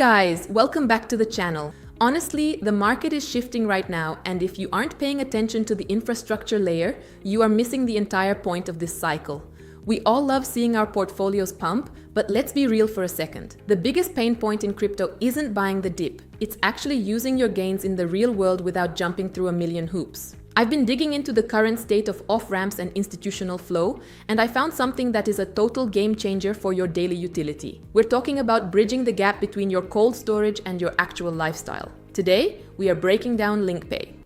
guys, welcome back to the channel. Honestly, the market is shifting right now, and if you aren't paying attention to the infrastructure layer, you are missing the entire point of this cycle. We all love seeing our portfolios pump, but let's be real for a second. The biggest pain point in crypto isn't buying the dip. It's actually using your gains in the real world without jumping through a million hoops. I've been digging into the current state of off-ramps and institutional flow, and I found something that is a total game changer for your daily utility. We're talking about bridging the gap between your cold storage and your actual lifestyle. Today, we are breaking down LinkPay.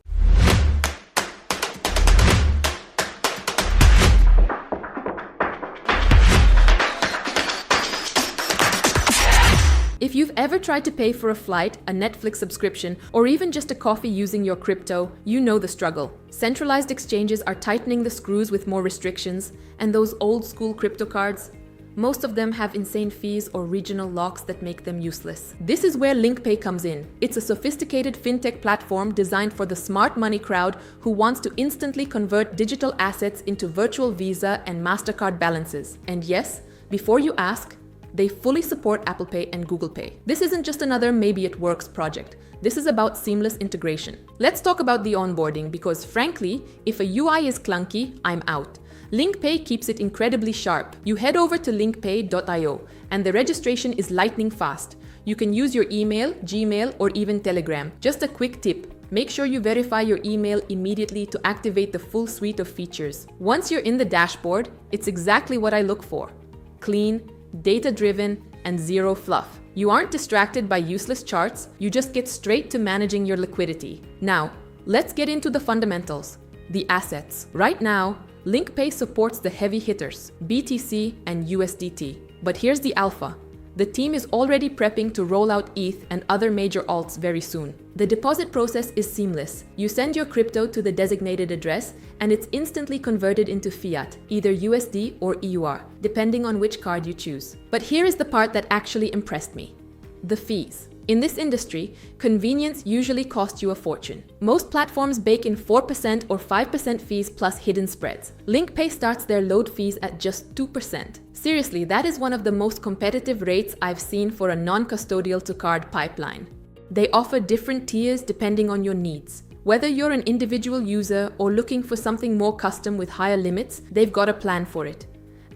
If you've ever tried to pay for a flight, a Netflix subscription, or even just a coffee using your crypto, you know the struggle. Centralized exchanges are tightening the screws with more restrictions, and those old school crypto cards, most of them have insane fees or regional locks that make them useless. This is where LinkPay comes in. It's a sophisticated fintech platform designed for the smart money crowd who wants to instantly convert digital assets into virtual Visa and Mastercard balances. And yes, before you ask, they fully support Apple Pay and Google Pay. This isn't just another maybe it works project. This is about seamless integration. Let's talk about the onboarding because frankly, if a UI is clunky, I'm out. LinkPay keeps it incredibly sharp. You head over to linkpay.io and the registration is lightning fast. You can use your email, Gmail, or even Telegram. Just a quick tip. Make sure you verify your email immediately to activate the full suite of features. Once you're in the dashboard, it's exactly what I look for. Clean, data-driven, and zero fluff. You aren't distracted by useless charts, you just get straight to managing your liquidity. Now, let's get into the fundamentals, the assets. Right now, LinkPay supports the heavy hitters, BTC and USDT. But here's the alpha. The team is already prepping to roll out ETH and other major alts very soon. The deposit process is seamless. You send your crypto to the designated address and it's instantly converted into fiat, either USD or EUR, depending on which card you choose. But here is the part that actually impressed me. The fees. In this industry, convenience usually costs you a fortune. Most platforms bake in 4% or 5% fees plus hidden spreads. LinkPay starts their load fees at just 2%. Seriously, that is one of the most competitive rates I've seen for a non-custodial to card pipeline. They offer different tiers depending on your needs. Whether you're an individual user or looking for something more custom with higher limits, they've got a plan for it.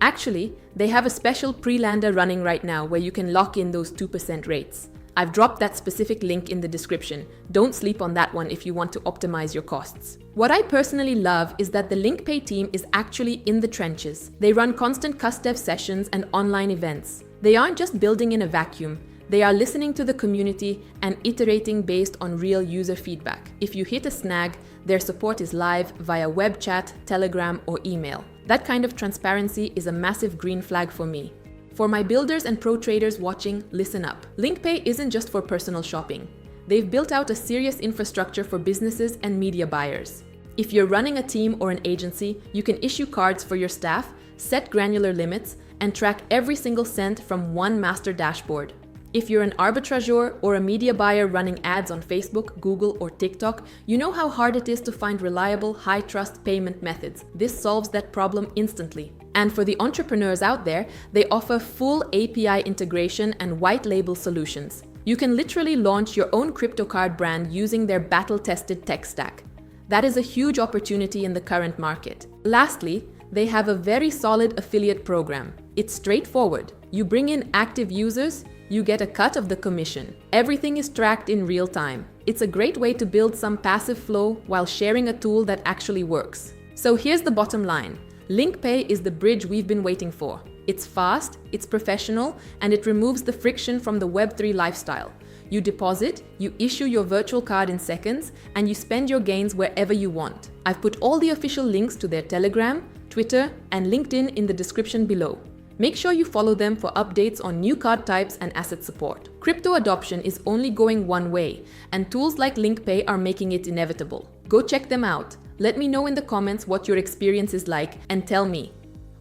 Actually, they have a special pre-lander running right now where you can lock in those 2% rates. I've dropped that specific link in the description. Don't sleep on that one if you want to optimize your costs. What I personally love is that the LinkPay team is actually in the trenches. They run constant cust-dev sessions and online events. They aren't just building in a vacuum. They are listening to the community and iterating based on real user feedback. If you hit a snag, their support is live via web chat, Telegram, or email. That kind of transparency is a massive green flag for me. For my builders and pro traders watching, listen up. LinkPay isn't just for personal shopping. They've built out a serious infrastructure for businesses and media buyers. If you're running a team or an agency, you can issue cards for your staff, set granular limits, and track every single cent from one master dashboard. If you're an arbitrageur or a media buyer running ads on Facebook, Google, or TikTok, you know how hard it is to find reliable, high-trust payment methods. This solves that problem instantly. And for the entrepreneurs out there, they offer full API integration and white label solutions. You can literally launch your own crypto card brand using their battle-tested tech stack. That is a huge opportunity in the current market. Lastly, they have a very solid affiliate program. It's straightforward. You bring in active users, you get a cut of the commission. Everything is tracked in real time. It's a great way to build some passive flow while sharing a tool that actually works. So here's the bottom line. LinkPay is the bridge we've been waiting for. It's fast, it's professional, and it removes the friction from the Web3 lifestyle. You deposit, you issue your virtual card in seconds, and you spend your gains wherever you want. I've put all the official links to their Telegram, Twitter, and LinkedIn in the description below. Make sure you follow them for updates on new card types and asset support. Crypto adoption is only going one way, and tools like LinkPay are making it inevitable. Go check them out. Let me know in the comments what your experience is like and tell me,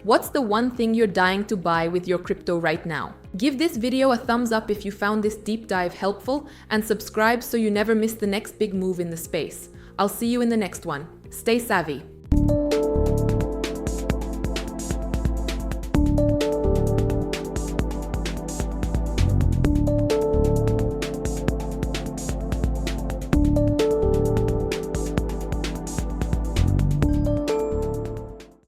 what's the one thing you're dying to buy with your crypto right now? Give this video a thumbs up if you found this deep dive helpful and subscribe so you never miss the next big move in the space. I'll see you in the next one. Stay savvy.